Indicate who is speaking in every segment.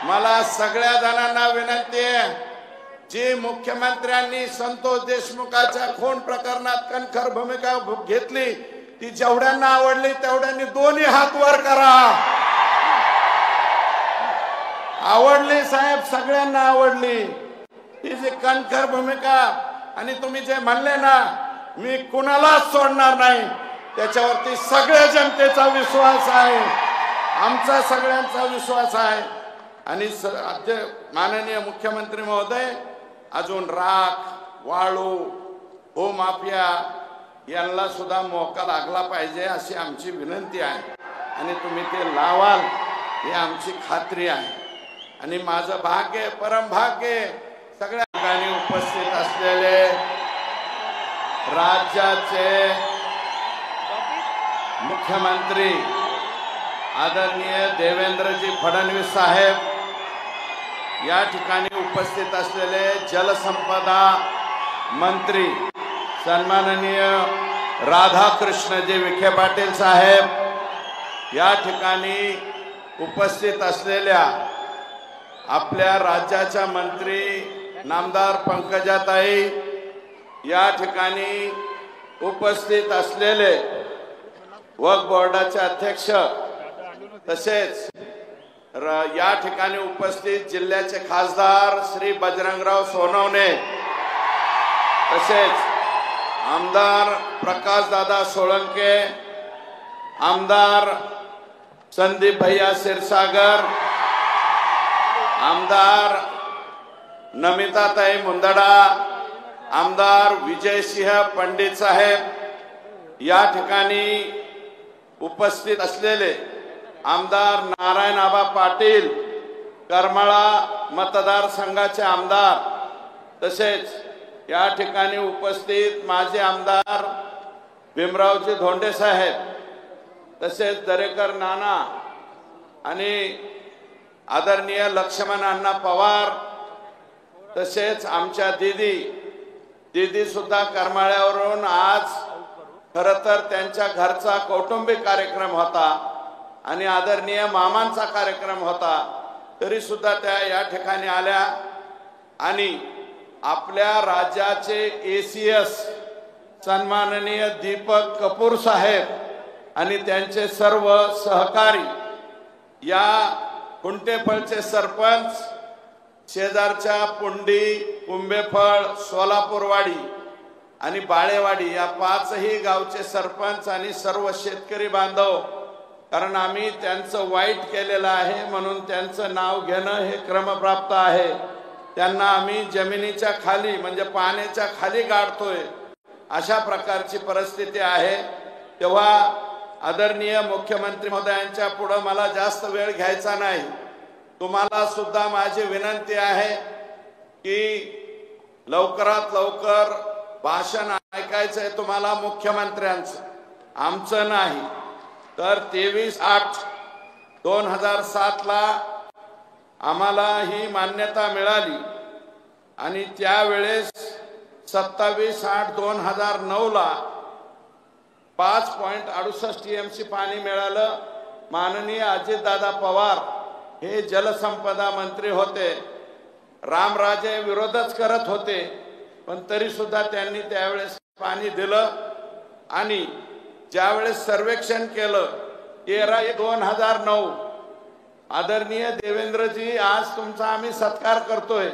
Speaker 1: मला सगळ्या जणांना विनंती आहे, जी मुख्यमंत्र्यांनी संतोष देशमुखाच्या खून प्रकरणात कणखर भूमिका घेतली ती जेवढ्यांना आवडली तेवढ्यांनी दोन्ही हात वर करा। आवडली साहेब, सगळ्यांना आवडली ही जी कणखर भूमिका। आणि तुम्ही जे म्हणले ना मी कुणालाच सोडणार नाही, त्याच्यावरती सगळ्या जनतेचा विश्वास आहे, आमचा सगळ्यांचा विश्वास आहे। आणि माननीय मुख्यमंत्री महोदय, अजून राख, वाळू, भूमाफिया यांना सुद्धा मोका लागला पाहिजे अशी आमची विनंती आहे आणि तुम्ही ते लावाल ही आमची खात्री आहे। आणि माझं भाग्य, परम भाग्य, सगळ्या ठिकाणी उपस्थित असलेले राज्याचे मुख्यमंत्री आदरणीय देवेंद्रजी फडणवीस साहेब, या ठिकाणी उपस्थित असलेले जलसंपदा मंत्री सन्माननीय राधाकृष्णजी विखे पाटील साहेब, या ठिकाणी उपस्थित असलेल्या आपल्या राज्याच्या मंत्री नामदार पंकजाताई, या ठिकाणी उपस्थित असलेले वक्फ बोर्डाचे अध्यक्ष, तसेच या ठिकाणी उपस्थित जिल्ह्याचे खासदार श्री बजरंगराव सोनवणे, तसेच आमदार प्रकाश दादा सोळंके, आमदार संदीप भैया क्षीरसागर, आमदार नमिताताई मुंदडा, आमदार विजयसिंह पंडित साहेब, या ठिकाणी उपस्थित असलेले आमदार नारायण आबा पाटील करमाळा मतदारसंघाचे आमदार, तसेच या ठिकाणी उपस्थित माजी आमदार भीमरावजी धोंडे साहेब, तसेच दरेकर नाना आणि आदरणीय लक्ष्मण अण्णा पवार, तसेच आमच्या दीदी सुद्धा करमाळ्यावरून आज खरं तर त्यांच्या घरचा कौटुंबिक कार्यक्रम होता आणि आदरणीय मामांचा कार्यक्रम होता, तरी सुद्धा त्या या ठिकाणी आल्या आणि आपल्या राज्याचे एसीएस सन्माननीय दीपक कपूर साहेब आणि त्यांचे सर्व सहकारी, या कुंटेफळचे सरपंच, शेजारच्या पुंडी, कुंभेफळ, सोलापूरवाडी आणि बाळेवाडी या पाचही गावचे सरपंच आणि सर्व शेतकरी बांधव, कारण आम्ही त्यांचं वाईट केलेलं आहे म्हणून त्यांचं नाव घेणं हे क्रमप्राप्त आहे, त्यांना आम्ही जमिनीच्या खाली म्हणजे पाण्याच्या खाली गाडतोय, अशा प्रकारची परिस्थिती आहे। तेव्हा आदरणीय मुख्यमंत्री महोदयांच्या पुढे मला जास्त वेळ घ्यायचा नाही, तुम्हाला सुद्धा माझी विनंती आहे की लवकरात लवकर भाषण ऐकायचंय तुम्हाला मुख्यमंत्र्यांचं, आमचं नाही। तर 23/8/2007 ला आम्हाला ही मान्यता मिळाली आणि त्यावेळेस 27/8/2009 ला 5.68 TMC पाणी मिळालं। माननीय अजितदादा पवार हे जलसंपदा मंत्री होते, रामराजे विरोधच करत होते, पण तरी सुद्धा त्यांनी त्यावेळेस पाणी दिलं। आणि ज्यावेळेस सर्वेक्षण केलं 13/1/2009, आदरणीय देवेंद्रजी आज तुमचा आम्ही सत्कार करतोय,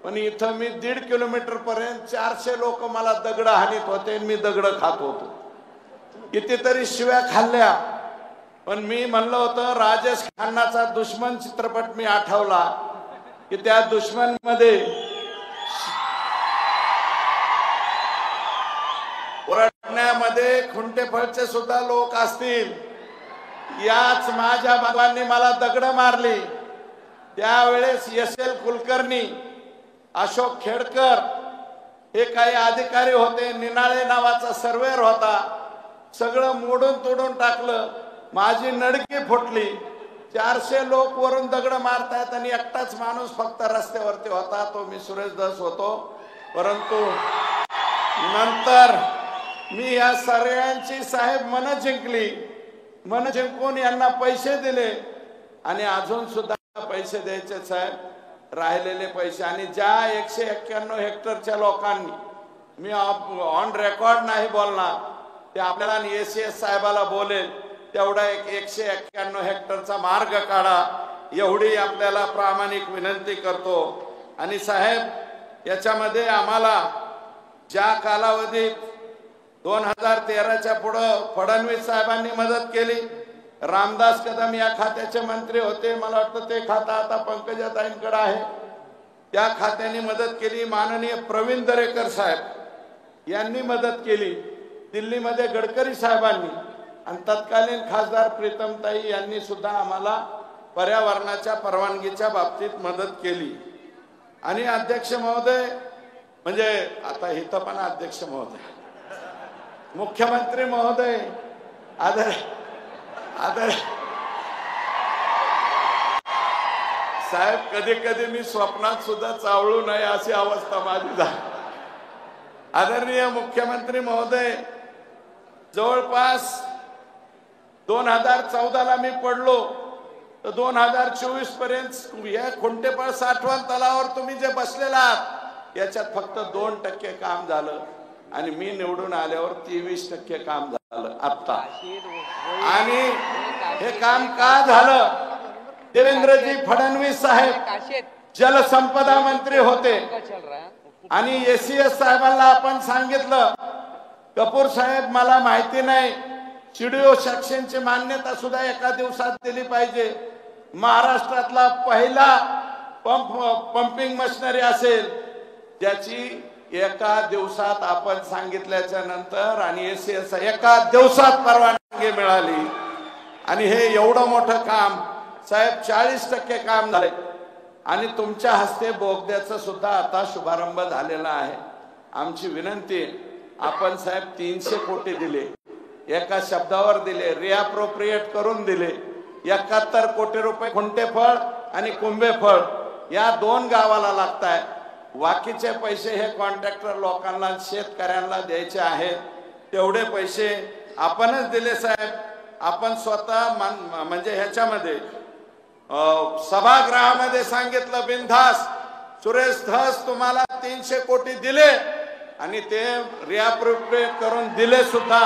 Speaker 1: पण इथं मी 1.5 किलोमीटर पर्यंत 400 लोक मला दगड हाणीत होते, मी दगड खात होतो, कितीतरी शिव्या खाल्ल्या। पण मी म्हणलं होतं राजेश खन्नाचा दुश्मन चित्रपट मी आठवला की त्या दुश्मन मध्ये ओरडण्यामध्ये खुंटेफळचे सुद्धा लोक असतील। याच माझ्या बाबांनी मला दगड मारली, त्यावेळेस SL कुलकर्णी, अशोक खेडकर हे काही अधिकारी होते, निनाळे नावाचा सर्वेअर होता, सगळं मोडून तोडून टाकलं, माझी नडकी फुटली। 400 लोक वरून दगड मारतायत आणि एकटाच माणूस फक्त रस्त्यावरती होता, तो मी सुरेश धस होतो। परंतु नंतर मी या सर्वांची साहेब मन जिंकली, मन जिंकून यांना पैसे दिले आणि अजून सुद्धा पैसे द्यायचे साहेब, राहिलेले पैसे. आणि ज्या 191 हेक्टरच्या लोकांनी, मी ऑन रेकॉर्ड नाही बोलणार, ते आपल्याला एसीएस साहेबाला बोलेल, तेवढा 191 हेक्टरचा मार्ग काढा, एवढी आपल्याला प्रामाणिक विनंती करतो. आणि साहेब, याच्यामध्ये आम्हाला ज्या कालावधीत 2013च्या पुढं फडणवीस साहेबांनी मदत केली, रामदास कदम या खात्याचे मंत्री होते, मला वाटतं ते खातं आता पंकजाताईंकडे आहे, त्या खात्याने मदत केली. माननीय प्रवीण दरेकर साहेब यांनी मदत केली, दिल्लीमध्ये गडकरी साहेबांनी, आणि तत्कालीन खासदार प्रीतमताई यांनी सुद्धा आम्हाला पर्यावरणाच्या परवानगीच्या बाबतीत मदत केली. आणि अध्यक्ष महोदय, म्हणजे आता इथं पण अध्यक्ष महोदय, मुख्यमंत्री महोदय, आदर साहेब, कधी कधी मी स्वप्नात सुद्धा चावळू नये अशी अवस्था माझी झाली. आदरणीय मुख्यमंत्री महोदय, जवळपास 2014ला मी पडलो तर 2024 पर्यंत या खुंटेपाळ साठवण तलावावर तुम्ही जे बसलेला आहात याच्यात फक्त 2% काम झालं, आणि मी निवडून आल्यावर 23% काम झालं आता. आणि हे काम का झालं? देवेंद्रजी फडणवीस साहेब जलसंपदा मंत्री होते, आणि एसीएस साहेबांना आपण सांगितलं, कपूर साहेब मला माहिती नाही, सीडीओ सेक्शनची मान्यता सुद्धा एका दिवसात दिली पाहिजे, महाराष्ट्रातला पहिला पंपिंग मशिनरी असेल ज्याची एका दिवसात आपण सांगितल्याच्या नंतर, आणि एसीएस एका दिवसात परवानगी मिळाली. आणि हे एवढं मोठं काम साहेब 40% काम झाले. आणि तुमच्या हस्ते बोगद्याचा सुद्धा आता शुभारंभ झालेला आहे. आमची विनंती, आपण साहेब 300 कोटी दिले, एका शब्दावर दिले, रिअप्रोप्रिएट करून दिले. 71 कोटी रुपये खुंटेफळ आणि कुंभेफळ या 2 गावाला लागताय. बाकीचे पैसे हे कॉन्ट्रॅक्टर लोकांना, शेतकऱ्यांना द्यायचे आहेत, तेवढे पैसे आपणच दिले साहेब. आपण स्वतः म्हणजे ह्याच्यामध्ये सभागृहामध्ये सांगितलं, बिनधास सुरेश धस तुम्हाला 300 कोटी दिले, आणि ते रिअप्रोप्रिएट करून दिले सुद्धा.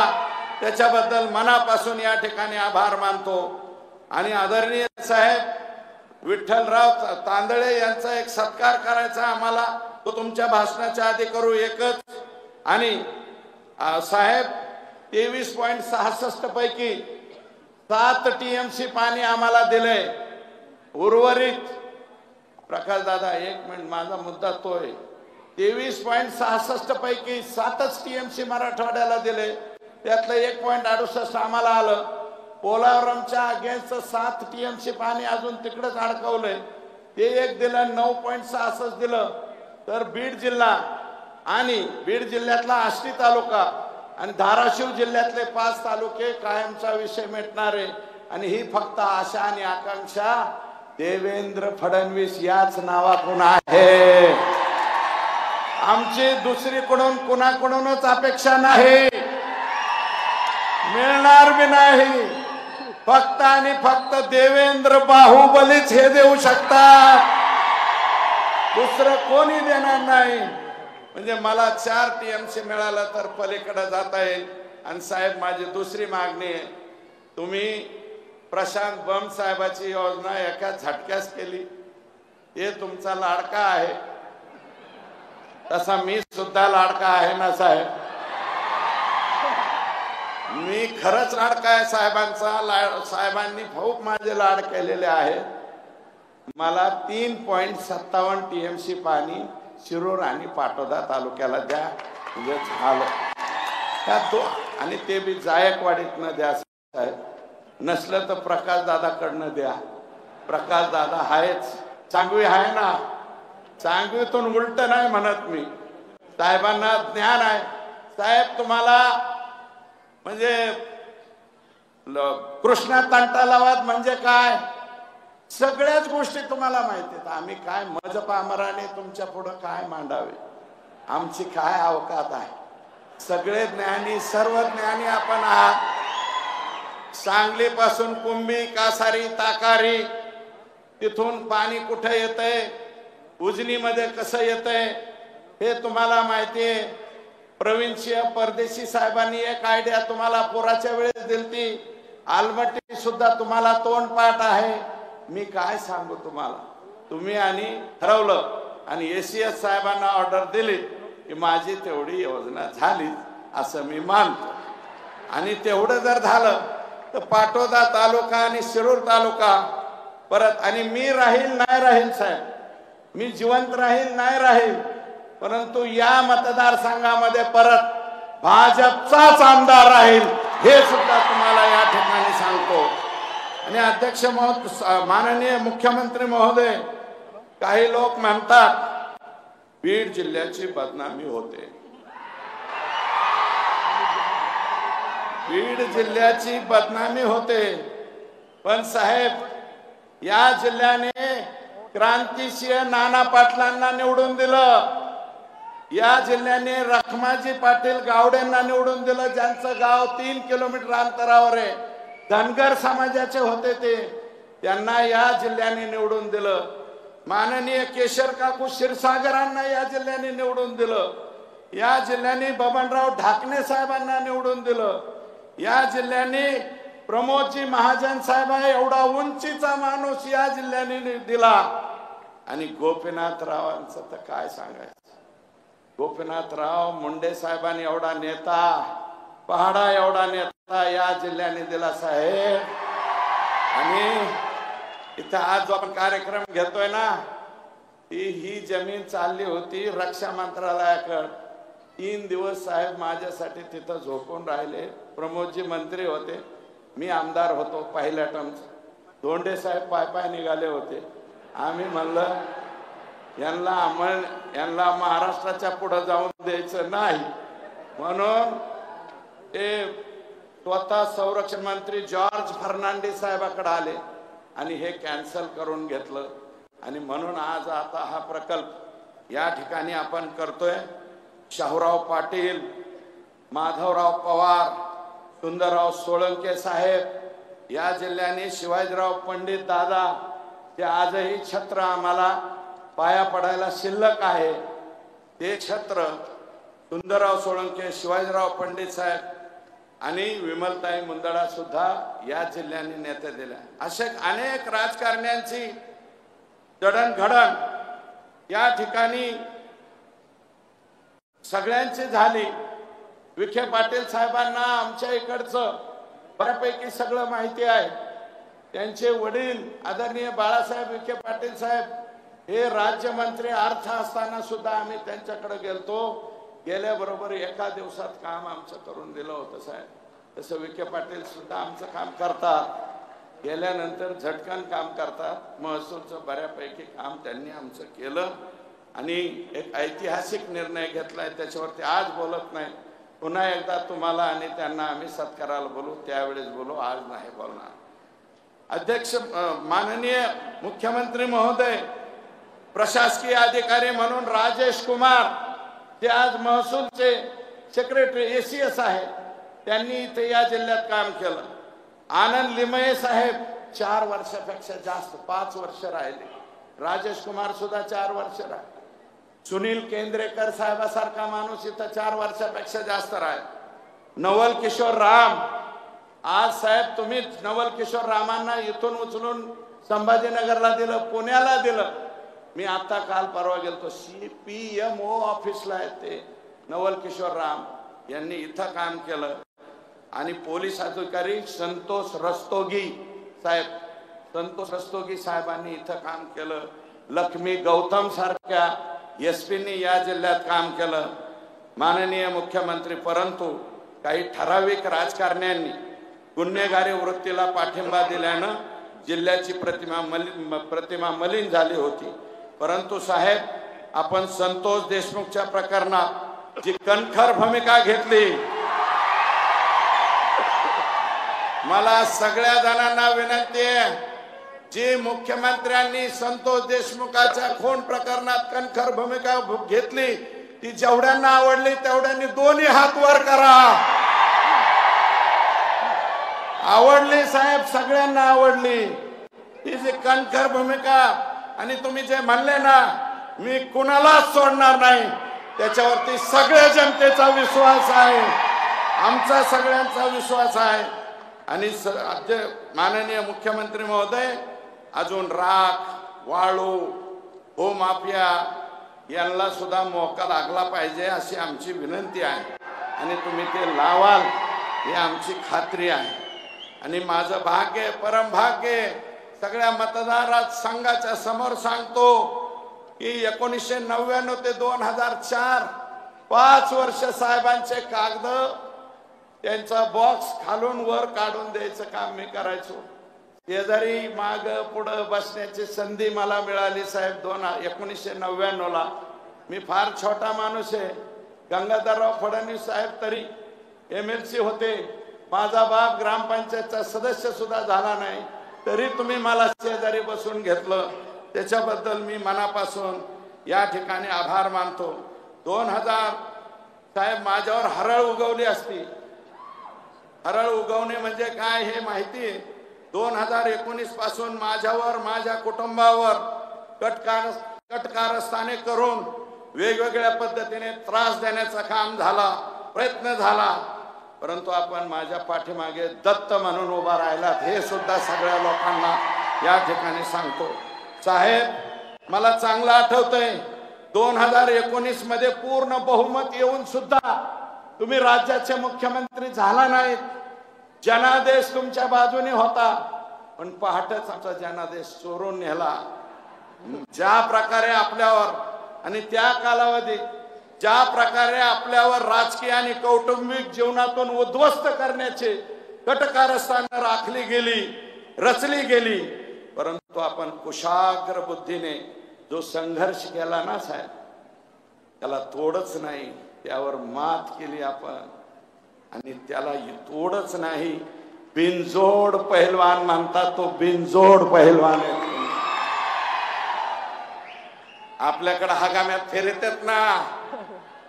Speaker 1: त्याच्याबद्दल मनापासून या ठिकाणी आभार मानतो. आणि आदरणीय साहेब विठ्ठलराव तांदळे यांचा एक सत्कार करायचा आम्हाला, तो तुमच्या भाषणाच्या आधी करू एकच. आणि साहेब 23.66 पैकी 7 TMC पाणी आम्हाला दिले. उर्वरित प्रकाश दादा, 1 मिनिट, माझा मुद्दा तो आहे. 23.66 पैकी 7च TMC मराठवाड्याला दिले, त्यातलं 1.68 आम्हाला आलं. पोलावरमच्या अगेन्स्ट 7 TMC पाणी अजून तिकडेच अडकवलंय, ते एक दिलं, 9.66 दिलं. तर बीड जिल्हा आणि बीड जिल्ह्यातला आष्टी तालुका आणि धाराशिव जिल्ह्यातले 5 तालुके कायमचा विषय मिटणारे. आणि ही फक्त आशा आणि आकांक्षा देवेंद्र फडणवीस याच नावातून आहे. आमची दुसरीकडून कुणाकडूनच अपेक्षा नाही, मिळणार बी नाही. फक्त आणि फक्त देवेंद्र बाहुबलीच हे देऊ शकतात, दुसरं कोणी देणार नाही. म्हणजे मला 4 TMC मिळालं तर पलीकडे जाता येईल. आणि साहेब, माझी दुसरी मागणी आहे, तुम्ही प्रशांत बम साहेबाची योजना एका झटक्यास केली, हे तुमचा लाडका आहे, तसा मी सुद्धा लाडका आहे ना साहेब. मी खरंच लाडका आहे साहेबांचा. साहेबांनी खूप माझे लाड केलेले आहेत. मला 3.57 TMC पाणी शिरूर आणि पाटोदा तालुक्याला द्या, म्हणजे झालं त्या तो. आणि ते बी जायकवाडीतनं द्या साहेब, नसलं तर प्रकाश दादाकडनं द्या. प्रकाश दादा आहेच, चांगवी आहे ना, चांगवीतून उलट नाही म्हणत मी, साहेबांना ज्ञान आहे. साहेब तुम्हाला म्हणजे कृष्णा तंटालावाद म्हणजे काय, सगळ्याच गोष्टी तुम्हाला माहिती आहेत. आम्ही काय मजपामराने तुमच्या पुढे काय मांडावे, आमची काय अवकात आहे. सगळे ज्ञानी, सर्व ज्ञानी आपण आहात. सांगलीपासून कुंभी, कासारी, ताकारी तिथून पाणी कुठे येतंय, उजनीमध्ये कसं येतंय हे तुम्हाला माहिती आहे। प्रवीणसिंह परदेशी साहेबांनी एक आयडिया तुम्हाला पुराच्या वेळेस दिलती, आलमट्टी सुद्धा तुम्हाला तोंडपाठ आहे। मी काय सांगू तुम्हाला, तुम्ही आणि ठरवलं आणि एसीएस साहेबांना ऑर्डर दिली की माझी तेवढी योजना झाली असं मी मानतो। आणि तेवढं जर झालं तर पाटोदा तालुका आणि शिरूर तालुका परत, आणि मी राहील नाही राहील साहेब, मी जिवंत राहील नाही राहील, परंतु या मतदारसंघामध्ये परत भाजपचाच आमदार राहील हे सुद्धा तुम्हाला या ठिकाणी सांगतो। आणि अध्यक्ष माननीय मुख्यमंत्री महोदय, काही लोक म्हणतात बीड जिल्ह्याची बदनामी होते, बीड जिल्ह्याची बदनामी होते, पण साहेब या जिल्ह्याने क्रांतिसिंह नाना पाटलांना निवडून दिलं, या जिल्ह्याने रखमाजी पाटील गावडेंना निवडून दिलं, ज्यांचं गाव 3 किलोमीटर अंतरावर आहे, धनगर समाजाचे होते ते, त्यांना या जिल्ह्याने निवडून दिलं। माननीय केशर काकू क्षीरसागरांना या जिल्ह्याने निवडून दिलं, या जिल्ह्याने बबनराव ढाकणे साहेबांना निवडून दिलं, या जिल्ह्याने प्रमोदजी महाजन साहेब एवढा उंचीचा माणूस या जिल्ह्याने दिला। आणि गोपीनाथरावांचं तर काय सांगायचं, गोपीनाथराव मुंडे साहेबांनी एवढा नेता, पहाडा एवढा नेता या जिल्ह्याने दिला साहेब। आणि इथं आज जो आपण कार्यक्रम घेतोय ना, ही जमीन चालली होती रक्षा मंत्रालयाकडे, 3 दिवस साहेब माझ्यासाठी तिथं झोपून राहिले। प्रमोदजी मंत्री होते, मी आमदार होतो पहिल्या टर्मचा, धोंडे साहेब पाय निघाले होते। आम्ही म्हणलं यांना महाराष्ट्राच्या पुढे जाऊन द्यायचं नाही, म्हणून ते स्वतः संरक्षण मंत्री जॉर्ज फर्नांडिस साहेबांकडे आले आणि हे कॅन्सल करून घेतलं। आणि म्हणून आज आता हा प्रकल्प या ठिकाणी आपण करतोय। शाहूराव पाटील, माधवराव पवार, सुंदरराव सोळंके साहेब या जिल्ह्याने, शिवाजीराव पंडित दादा, ते आजही छत्र आम्हाला पाया पडायला शिल्लक आहे, ते छत्र सुंदरराव सोळंके, शिवाजीराव पंडित साहेब आणि विमलताई मुंदडा सुद्धा या जिल्ह्याने नेते दिल्या। असे अनेक राजकारण्यांची जडणघडण या ठिकाणी सगळ्यांची झाली। विखे पाटील साहेबांना आमच्या इकडचं बऱ्यापैकी सगळं माहिती आहे। त्यांचे वडील आदरणीय बाळासाहेब विखे पाटील साहेब हे राज्यमंत्री अर्थ असताना सुद्धा आम्ही त्यांच्याकडे गेलतो, गेल्याबरोबर एका दिवसात काम आमचं करून दिलं होतं साहेब। तसं विखे पाटील सुद्धा आमचं काम करतात, गेल्यानंतर झटकन काम करतात। महसूलचं बऱ्यापैकी काम त्यांनी आमचं केलं आणि एक ऐतिहासिक निर्णय घेतलाय, त्याच्यावरती आज बोलत नाही, पुन्हा एकदा तुम्हाला आणि त्यांना आम्ही सत्काराला बोलू, त्यावेळेस बोलू, आज नाही बोलणार। अध्यक्ष माननीय मुख्यमंत्री महोदय, प्रशासकीय अधिकारी म्हणून राजेश कुमार जे आज महसूलचे सेक्रेटरी एसीएस आहे, त्यांनी इथे या जिल्ह्यात काम केलं। आनंद लिमये साहेब 4 वर्षापेक्षा जास्त 5 वर्ष राहिले, राजेश कुमार सुद्धा 4 वर्ष राहिले, सुनील केंद्रेकर साहेबासारखा माणूस इथं 4 वर्षापेक्षा जास्त राहिले, नवल किशोर राम, आज साहेब तुम्ही नवल किशोर रामांना इथून उचलून संभाजीनगरला दिलं, पुण्याला दिलं। मी आता काल परवा गेलतो, CPMO ऑफिसला आहे ते नवल किशोर राम यांनी इथं काम केलं। आणि पोलीस अधिकारी संतोष रस्तोगी साहेबांनी इथं काम केलं। लक्ष्मी गौतम सारख्या एसपींनी या जिल्ह्यात काम केलं। माननीय मुख्यमंत्री, परंतु काही ठराविक राजकारण्यांनी गुन्हेगारी वृत्तीला पाठिंबा दिल्यानं जिल्ह्याची प्रतिमा मलिन झाली होती। परंतु साहेब, आपण संतोष देशमुखच्या प्रकरणात जी कणखर भूमिका घेतली, मला सगळ्या जणांना विनंती आहे, जी मुख्यमंत्र्यांनी संतोष देशमुखाच्या खून प्रकरणात कणखर भूमिका घेतली, ती जेवढ्यांना आवडली तेवढ्यांनी दोन्ही हात वर करा। आवडली साहेब, सगळ्यांना आवडली, ही जी कणखर भूमिका आणि तुम्ही जे म्हणले ना मी कुणालाच सोडणार नाही, त्याच्यावरती सगळ्या जनतेचा विश्वास आहे, आमचा सगळ्यांचा विश्वास आहे। आणि माननीय मुख्यमंत्री महोदय, अजून राख वाळू भूमाफिया यांना सुद्धा मोका लागला पाहिजे अशी आमची विनंती आहे आणि तुम्ही ते लावाल ही आमची खात्री आहे। आणि माझं भाग्य परम भाग्य सगळ्या मतदार संघाच्या समोर सांगतो की 1999 ते 2004 5 वर्ष साहेबांचे कागद त्यांचा बॉक्स खालून वर काढून द्यायचं काम मी करायचो। शेजारी माग पुढं बसण्याची संधी मला मिळाली साहेब 1999 ला। मी फार छोटा माणूस आहे, गंगाधरराव फडणवीस साहेब तरी MLC होते, माझा बाप ग्रामपंचायतचा सदस्य सुद्धा झाला नाही, तरी तुम्ही मला शेजारी बसून घेतलं, त्याच्याबद्दल मी मनापासून या ठिकाणी आभार मानतो। 2000 साहेब माझ्यावर हरळ उगवली असती, हरळ उगवणे म्हणजे काय हे माहिती आहे। 2019 पासून माझ्यावर माझ्या कुटुंबावर कटकारस्थाने करून वेगवेगळ्या पद्धतीने त्रास देण्याचा काम झाला, प्रयत्न झाला, परंतु आपण माझ्या पाठीमागे दत्त म्हणून उभा राहिलात हे सुद्धा सगळ्या लोकांना या ठिकाणी सांगतो। साहेब मला चांगलं आठवतंय 2019 मध्ये पूर्ण बहुमत येऊन सुद्धा तुम्ही राज्याचे मुख्यमंत्री झाला नाहीत। जनादेश तुमच्या बाजूने होता, पण पहाटच आमचा जनादेश चोरून नेला। ज्या प्रकारे आपल्यावर आणि त्या कालावधीत ज्या प्रकारे आपल्यावर राजकीय आणि कौटुंबिक जीवनातून उद्ध्वस्त करण्याचे कटकारस्थानं राखली गेली, रचली गेली, परंतु आपण कुशाग्र बुद्धीने जो संघर्ष केला ना साहेब, त्याला तोडच नाही, त्यावर मात केली आपण। आणि त्याला तोडच नाही, बिनजोड पहिलवान म्हणतात, तो बिनजोड पहिलवान आहे। आपल्याकडे हगाम्यात फिरतात ना,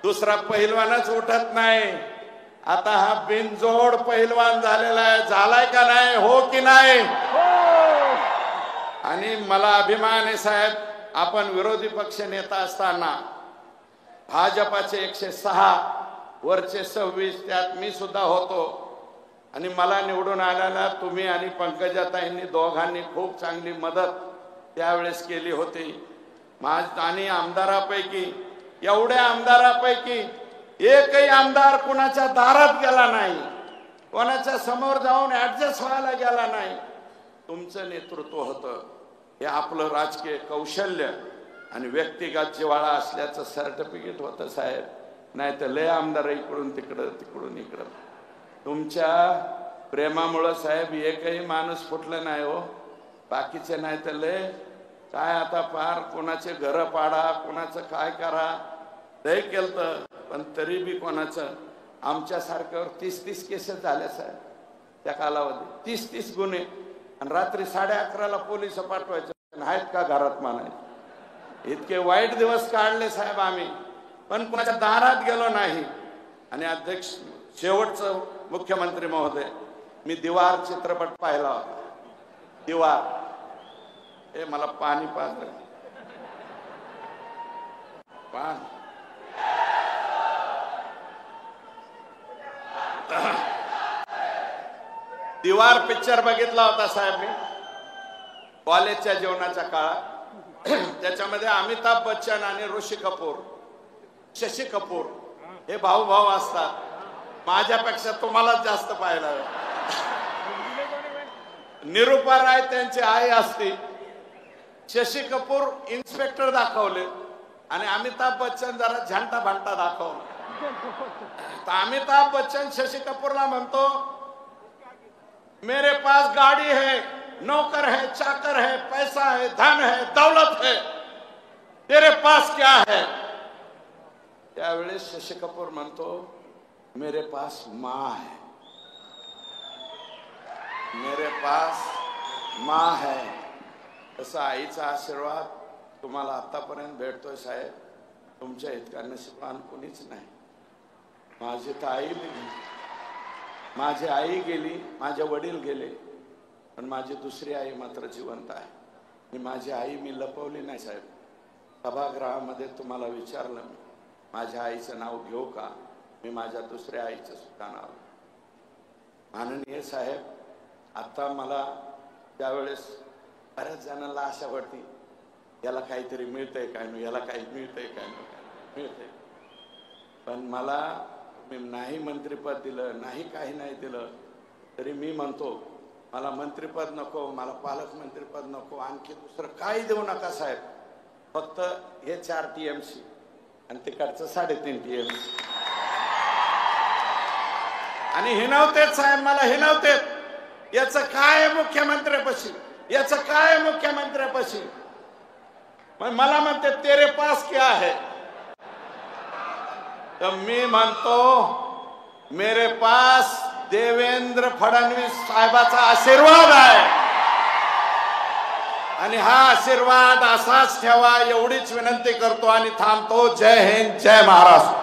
Speaker 1: दुसरा पहिलवानच उठत नाही, आता हा बिनजोड पहिलवान झालेला आहे, झालाय का नाही, हो की नाही? आणि मला अभिमान आहे साहेब, आपण विरोधी पक्ष नेता असताना भाजपाचे 106 वरचे 26 त्यात मी सुद्धा होतो, आणि मला निवडून आल्याला तुम्ही आणि पंकजाताईंनी दोघांनी खूप चांगली मदत त्यावेळेस केली होती। आणि आमदारापैकी एवढ्या आमदारापैकी एकही आमदार कुणाच्या दारात गेला नाही, कोणाच्या समोर जाऊन ऍडजस्ट व्हायला गेला नाही, तुमचं नेतृत्व होतं। हे आपलं राजकीय कौशल्य आणि व्यक्तिगत जिव्हाळा असल्याचं सर्टिफिकेट होतं साहेब, नाही तर लय आमदार इकडून तिकडं तिकडून इकडं। तुमच्या प्रेमामुळे साहेब एकही माणूस फुटलं नाही हो, बाकीचे नाही तर लय काय आता फार कोणाचे घर पाडा, कोणाचं काय करा, लय केलं, पण तरी बी कोणाचं आमच्यासारख्यावर 30-30 केसेस झाल्या साहेब त्या कालावधीत, 30-30 गुन्हे, आणि रात्री 11:30ला पोलिस पाठवायचे, आहेत का घरात म्हणायचे। इतके वाईट दिवस काढले साहेब आम्ही, पण कोणाच्या दारात गेलो नाही। आणि अध्यक्ष शेवटचं मुख्यमंत्री महोदय, मी दीवार चित्रपट पाहिला होता, दीवार, हे मला पाणी पाजलं पान, दीवार पिक्चर बघितला होता साहेब मी कॉलेजच्या जीवनाच्या काळात। त्याच्यामध्ये अमिताभ बच्चन आणि ऋषी कपूर, शशी कपूर हे भाऊ भाऊ असतात, माझ्यापेक्षा तुम्हालाच जास्त पाहिलं। निरूपा राय त्यांची आई असती, शशी कपूर इन्स्पेक्टर दाखवले आणि अमिताभ बच्चन जरा झंटा भांटा दाखवला। तर अमिताभ बच्चन शशी कपूरला म्हणतो, मेरे पास गाड़ी है, नौकर है, चाकर है, पैसा है, धन है, दौलत है, तेरे पास क्या है? त्यावेळेस शशी कपूर म्हणतो, मेरे पास माँ है, मेरे पास माँ है। तसा आईचा आशीर्वाद तुम्हाला आतापर्यंत भेटतोय साहेब, तुमच्या इतका नशीबवान कोणीच नाही। माझी तर आई गेली, माझी आई गेली, माझे वडील गेले, पण माझी दुसरी आई मात्र जिवंत आहे. आणि माझी आई मी लपवली नाही साहेब. सभागृहामध्ये तुम्हाला विचारलं मी, माझ्या आईचं नाव घेऊ का? मी माझ्या दुसऱ्या आईचं सुद्धा नाव. माननीय साहेब, आता मला त्यावेळेस बऱ्याच जणांना आशा वाटते याला काहीतरी मिळतंय काय नाही, याला काही मिळतंय काय नाही, मिळतंय. पण मला मी नाही मंत्रिपद दिलं, नाही काही नाही दिलं, तरी मी म्हणतो मला मंत्रिपद नको, मला पालकमंत्रीपद नको, आणखी दुसरं काही देऊ नका साहेब. फक्त हे 4 TMC आणि तिकडचं 3.5 TMC. आणि हे नव्हतेच साहेब, मला हे नव्हते. याचं काय मुख्यमंत्र्यापाशी, याचं काय मुख्यमंत्र्यापाशी. मला म्हणते तेरे पास क्या है? तर मी म्हणतो मेरे पास देवेंद्र फडणवीस साहेबाचा आशीर्वाद आहे. आणि हा आशीर्वाद असाच ठेवा एवढीच विनंती करतो आणि थांबतो. जय हिंद, जय महाराष्ट्र.